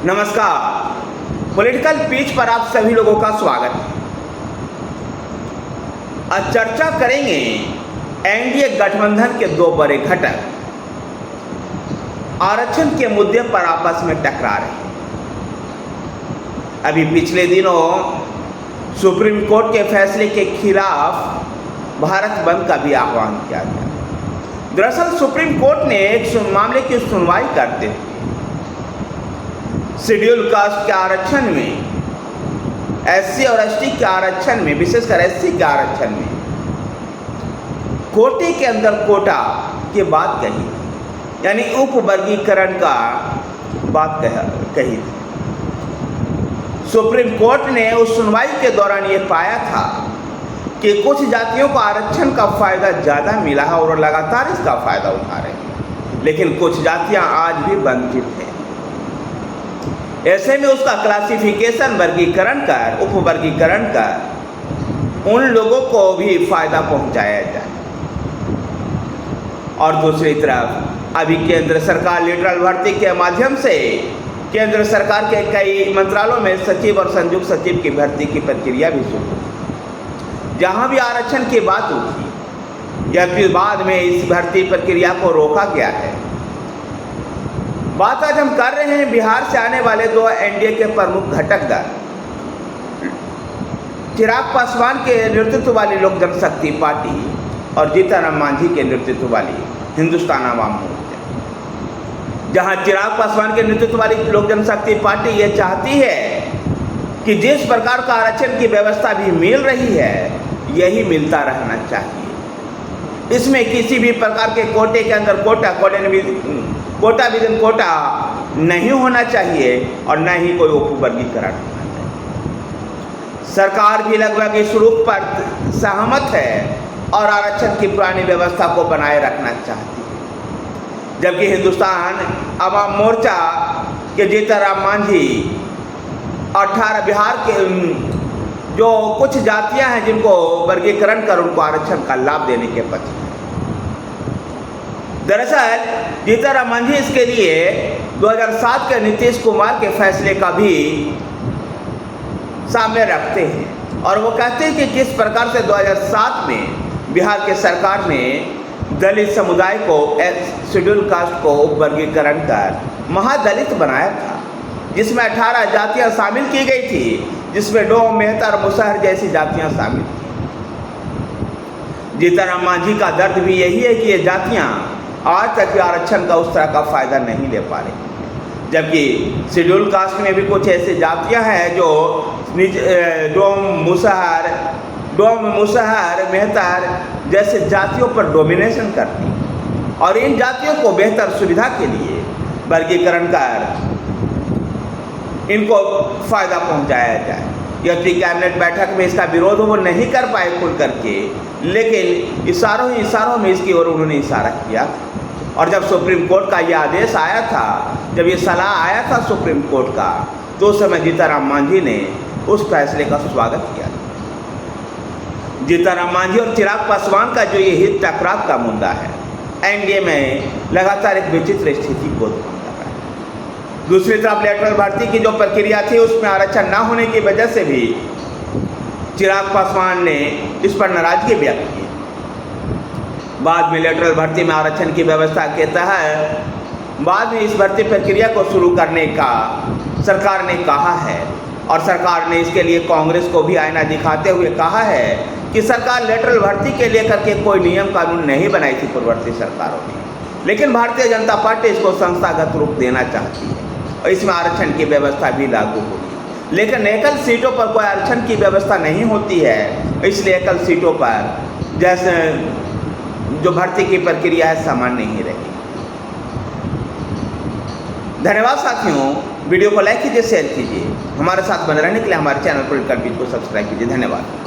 नमस्कार, political pitch पर आप सभी लोगों का स्वागत है। आज चर्चा करेंगे एनडीए गठबंधन के दो बड़े घटक आरक्षण के मुद्दे पर आपस में टकरा रहे हैं। अभी पिछले दिनों सुप्रीम कोर्ट के फैसले के खिलाफ भारत बंद का भी आह्वान किया गया। दरअसल सुप्रीम कोर्ट ने एक मामले की सुनवाई करते हुए शेड्यूल कास्ट के आरक्षण में, एससी और एसटी के आरक्षण में, विशेषकर एससी के आरक्षण में कोटे के अंदर कोटा की बात कही, यानी उप वर्गीकरण का बात कही थी। सुप्रीम कोर्ट ने उस सुनवाई के दौरान ये पाया था कि कुछ जातियों को आरक्षण का फायदा ज़्यादा मिला है और लगातार इसका फायदा उठा रहे हैं, लेकिन कुछ जातियां आज भी वंचित हैं। ऐसे में उसका क्लासिफिकेशन, वर्गीकरण कर, उप वर्गीकरण कर उन लोगों को भी फायदा पहुंचाया जाए। और दूसरी तरफ अभी केंद्र सरकार लेटरल भर्ती के माध्यम से केंद्र सरकार के कई मंत्रालयों में सचिव और संयुक्त सचिव की भर्ती की प्रक्रिया भी शुरू, जहां भी आरक्षण की बात उठी या फिर बाद में इस भर्ती प्रक्रिया को रोका गया है। बात आज हम कर रहे हैं बिहार से आने वाले दो एनडीए के प्रमुख घटक दल, चिराग पासवान के नेतृत्व वाली लोक जनशक्ति पार्टी और जीतन मांझी के नेतृत्व वाली हिंदुस्तान आवाम मोर्चा। जहां चिराग पासवान के नेतृत्व वाली लोक जनशक्ति पार्टी ये चाहती है कि जिस प्रकार का आरक्षण की व्यवस्था भी मिल रही है, यही मिलता रहना चाहिए। इसमें किसी भी प्रकार के कोटे के अंदर कोटा विदिन कोटा नहीं होना चाहिए और न ही कोई उपवर्गीकरण होना चाहिए। सरकार भी लगभग इस रुख पर सहमत है और आरक्षण की पुरानी व्यवस्था को बनाए रखना चाहती है, जबकि हिंदुस्तान आवाम मोर्चा के जीतन मांझी 18 बिहार के जो कुछ जातियां हैं जिनको वर्गीकरण कर उनको आरक्षण का लाभ देने के पक्ष में। दरअसल जीतन मांझी इसके लिए 2007 के नीतीश कुमार के फैसले का भी सामने रखते हैं और वो कहते हैं कि किस प्रकार से 2007 में बिहार के सरकार ने दलित समुदाय को, शेड्यूल कास्ट को वर्गीकरण कर महादलित बनाया था, जिसमें 18 जातियां शामिल की गई थी, जिसमें डोम, मेहतर, मुसहर जैसी जातियां शामिल थी। जीतन मांझी का दर्द भी यही है कि ये जातियां आज तक भी आरक्षण का उस तरह का फायदा नहीं ले पा रही, जबकि शेड्यूल कास्ट में भी कुछ ऐसी जातियां हैं जो डोम, मुसहर, मेहतर जैसे जातियों पर डोमिनेशन करती हैं और इन जातियों को बेहतर सुविधा के लिए वर्गीकरण कर इनको फायदा पहुंचाया जाए। यदि कैबिनेट बैठक में इसका विरोध वो नहीं कर पाए खुल करके, लेकिन इशारों में इसकी ओर उन्होंने इशारा किया। और जब सुप्रीम कोर्ट का ये आदेश आया था, जब ये सलाह आया था सुप्रीम कोर्ट का, तो उस समय जीतन मांझी ने उस फैसले का स्वागत किया। जीतन मांझी और चिराग पासवान का जो ये हित टकराव का मुद्दा है, एनडीए में लगातार एक विचित्र स्थिति को उत्पन्न कर रहा है। दूसरी तरफ लेटरल भर्ती की जो प्रक्रिया थी उसमें आरक्षण न होने की वजह से भी चिराग पासवान ने इस पर नाराजगी व्यक्त की। बाद में लेटरल भर्ती में आरक्षण की व्यवस्था के तहत बाद में इस भर्ती प्रक्रिया को शुरू करने का सरकार ने कहा है और सरकार ने इसके लिए कांग्रेस को भी आईना दिखाते हुए कहा है कि सरकार लेटरल भर्ती के लेकर के कोई नियम कानून नहीं बनाई थी पूर्ववर्ती सरकारों ने, लेकिन भारतीय जनता पार्टी इसको संस्थागत रूप देना चाहती है और इसमें आरक्षण की व्यवस्था भी लागू होगी। लेकिन एकल सीटों पर कोई आरक्षण की व्यवस्था नहीं होती है, इसलिए एकल सीटों पर जैसे जो भर्ती की प्रक्रिया है सामान्य नहीं रही। धन्यवाद साथियों, वीडियो को लाइक कीजिए, शेयर कीजिए। हमारे साथ बने रहने के लिए हमारे चैनल पॉलिटिकल पिच को सब्सक्राइब कीजिए। धन्यवाद।